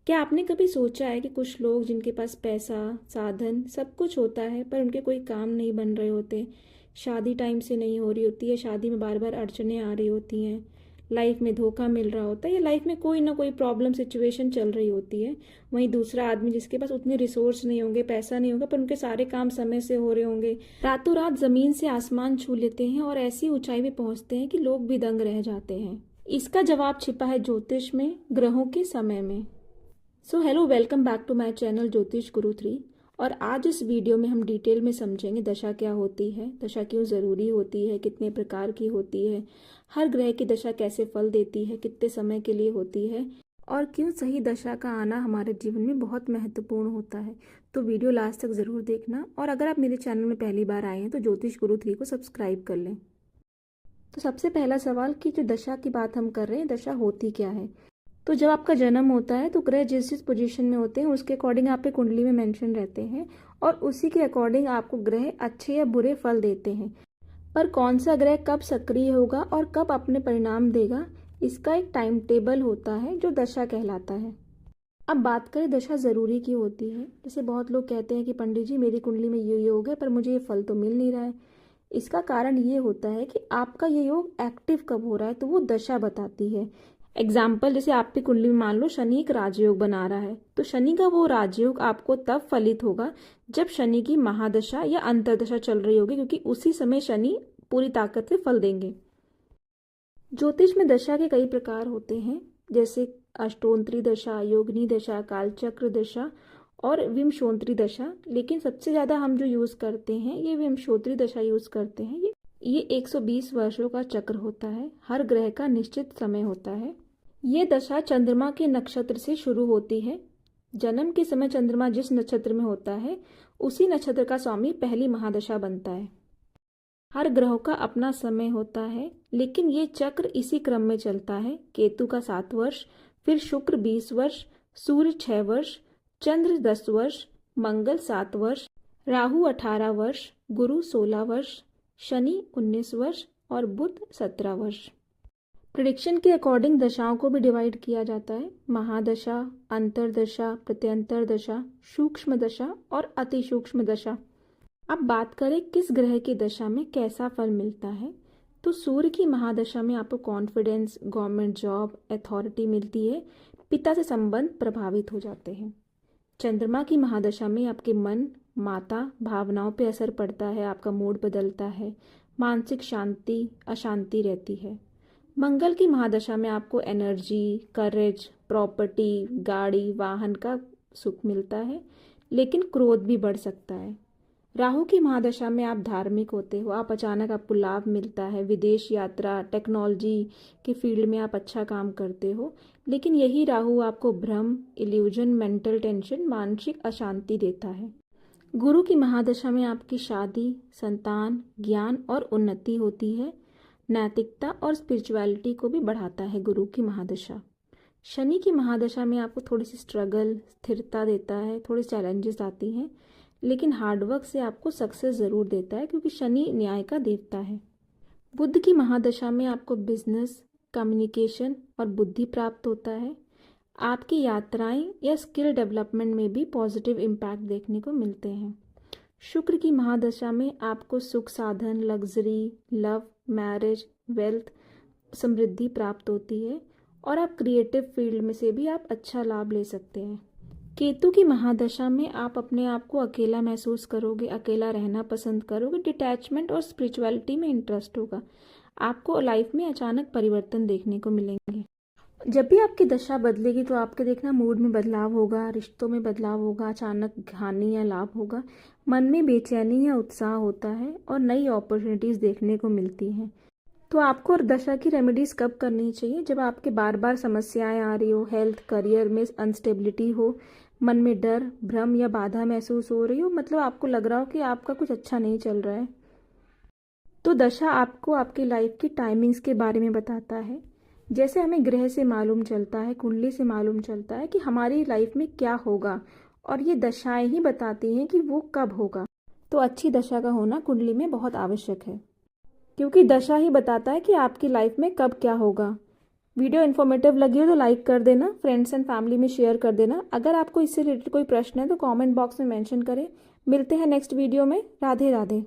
क्या आपने कभी सोचा है कि कुछ लोग जिनके पास पैसा, साधन, सब कुछ होता है पर उनके कोई काम नहीं बन रहे होते, शादी टाइम से नहीं हो रही होती है, शादी में बार बार अड़चनें आ रही होती हैं, लाइफ में धोखा मिल रहा होता है या लाइफ में कोई ना कोई प्रॉब्लम सिचुएशन चल रही होती है। वहीं दूसरा आदमी जिसके पास उतने रिसोर्स नहीं होंगे, पैसा नहीं होगा, पर उनके सारे काम समय से हो रहे होंगे, रातों रात जमीन से आसमान छू लेते हैं और ऐसी ऊंचाई पे पहुंचते हैं कि लोग भी दंग रह जाते हैं। इसका जवाब छिपा है ज्योतिष में, ग्रहों के समय में। So hello, welcome back to my channel Jyotish Guru 3। और आज इस वीडियो में हम डिटेल में समझेंगे दशा क्या होती है, दशा क्यों ज़रूरी होती है, कितने प्रकार की होती है, हर ग्रह की दशा कैसे फल देती है, कितने समय के लिए होती है, और क्यों सही दशा का आना हमारे जीवन में बहुत महत्वपूर्ण होता है। तो वीडियो लास्ट तक ज़रूर देखना, और अगर आप मेरे चैनल में पहली बार आए हैं तो ज्योतिष गुरु 3 को सब्सक्राइब कर लें। तो सबसे पहला सवाल कि जो दशा की बात हम कर रहे हैं, दशा होती क्या है। तो जब आपका जन्म होता है तो ग्रह जिस जिस पोजीशन में होते हैं उसके अकॉर्डिंग आपके कुंडली में मेंशन रहते हैं, और उसी के अकॉर्डिंग आपको ग्रह अच्छे या बुरे फल देते हैं। पर कौन सा ग्रह कब सक्रिय होगा और कब अपने परिणाम देगा, इसका एक टाइम टेबल होता है जो दशा कहलाता है। अब बात करें दशा ज़रूरी क्यों होती है। जैसे बहुत लोग कहते हैं कि पंडित जी मेरी कुंडली में ये योग है पर मुझे ये फल तो मिल नहीं रहा है। इसका कारण ये होता है कि आपका ये योग एक्टिव कब हो रहा है, तो वो दशा बताती है। एग्जाम्पल, जैसे आपकी कुंडली में मान लो शनि एक राजयोग बना रहा है, तो शनि का वो राजयोग आपको तब फलित होगा जब शनि की महादशा या अंतर्दशा चल रही होगी, क्योंकि उसी समय शनि पूरी ताकत से फल देंगे। ज्योतिष में दशा के कई प्रकार होते हैं, जैसे अष्टोंतरी दशा, योगिनी दशा, कालचक्र दशा और विमशोंतरी दशा। लेकिन सबसे ज़्यादा हम जो यूज़ करते हैं ये विमशोंतरी दशा यूज़ करते हैं। ये 120 वर्षों का चक्र होता है, हर ग्रह का निश्चित समय होता है। ये दशा चंद्रमा के नक्षत्र से शुरू होती है। जन्म के समय चंद्रमा जिस नक्षत्र में होता है उसी नक्षत्र का स्वामी पहली महादशा बनता है। हर ग्रहों का अपना समय होता है, लेकिन ये चक्र इसी क्रम में चलता है। केतु का 7 वर्ष, फिर शुक्र 20 वर्ष, सूर्य 6 वर्ष, चंद्र 10 वर्ष, मंगल 7 वर्ष, राहु 18 वर्ष, गुरु 16 वर्ष, शनि 19 वर्ष और बुध 17 वर्ष। प्रिडिक्शन के अकॉर्डिंग दशाओं को भी डिवाइड किया जाता है। महादशा, अंतरदशा, प्रत्यंतर दशा, सूक्ष्म दशा और अति सूक्ष्म दशा। अब बात करें किस ग्रह की दशा में कैसा फल मिलता है, तो सूर्य की महादशा में आपको कॉन्फिडेंस, गवर्नमेंट जॉब, अथॉरिटी मिलती है, पिता से संबंध प्रभावित हो जाते हैं। चंद्रमा की महादशा में आपके मन, माता, भावनाओं पे असर पड़ता है, आपका मूड बदलता है, मानसिक शांति, अशांति रहती है। मंगल की महादशा में आपको एनर्जी, करेज, प्रॉपर्टी, गाड़ी, वाहन का सुख मिलता है, लेकिन क्रोध भी बढ़ सकता है। राहु की महादशा में आप धार्मिक होते हो, आप अचानक आपको लाभ मिलता है, विदेश यात्रा, टेक्नोलॉजी के फील्ड में आप अच्छा काम करते हो, लेकिन यही राहु आपको भ्रम, इल्यूजन, मेंटल टेंशन, मानसिक अशांति देता है। गुरु की महादशा में आपकी शादी, संतान, ज्ञान और उन्नति होती है। नैतिकता और स्पिरिचुअलिटी को भी बढ़ाता है गुरु की महादशा। शनि की महादशा में आपको थोड़ी सी स्ट्रगल, स्थिरता देता है, थोड़ी चैलेंजेस आती हैं, लेकिन हार्डवर्क से आपको सक्सेस ज़रूर देता है, क्योंकि शनि न्याय का देवता है। बुध की महादशा में आपको बिजनेस, कम्युनिकेशन और बुद्धि प्राप्त होता है। आपकी यात्राएं या स्किल डेवलपमेंट में भी पॉजिटिव इम्पैक्ट देखने को मिलते हैं। शुक्र की महादशा में आपको सुख साधन, लग्जरी, लव, मैरिज, वेल्थ, समृद्धि प्राप्त होती है, और आप क्रिएटिव फील्ड में से भी आप अच्छा लाभ ले सकते हैं। केतु की महादशा में आप अपने आप को अकेला महसूस करोगे, अकेला रहना पसंद करोगे, डिटैचमेंट और स्पिरिचुअलिटी में इंटरेस्ट होगा। आपको लाइफ में अचानक परिवर्तन देखने को मिलेंगे। जब भी आपकी दशा बदलेगी तो आपके देखना मूड में बदलाव होगा, रिश्तों में बदलाव होगा, अचानक हानि या लाभ होगा, मन में बेचैनी या उत्साह होता है और नई अपॉर्चुनिटीज़ देखने को मिलती हैं। तो आपको दशा की रेमेडीज़ कब करनी चाहिए, जब आपके बार बार समस्याएं आ रही हो, हेल्थ, करियर में अनस्टेबिलिटी हो, मन में डर, भ्रम या बाधा महसूस हो रही हो, मतलब आपको लग रहा हो कि आपका कुछ अच्छा नहीं चल रहा है, तो दशा आपको आपकी लाइफ की टाइमिंग्स के बारे में बताता है। जैसे हमें ग्रह से मालूम चलता है, कुंडली से मालूम चलता है कि हमारी लाइफ में क्या होगा, और ये दशाएं ही बताती हैं कि वो कब होगा। तो अच्छी दशा का होना कुंडली में बहुत आवश्यक है, क्योंकि दशा ही बताता है कि आपकी लाइफ में कब क्या होगा। वीडियो इन्फॉर्मेटिव लगी हो तो लाइक कर देना, फ्रेंड्स एंड फैमिली में शेयर कर देना। अगर आपको इससे रिलेटेड कोई प्रश्न है तो कमेंट बॉक्स में मेंशन करें। मिलते हैं नेक्स्ट वीडियो में। राधे राधे।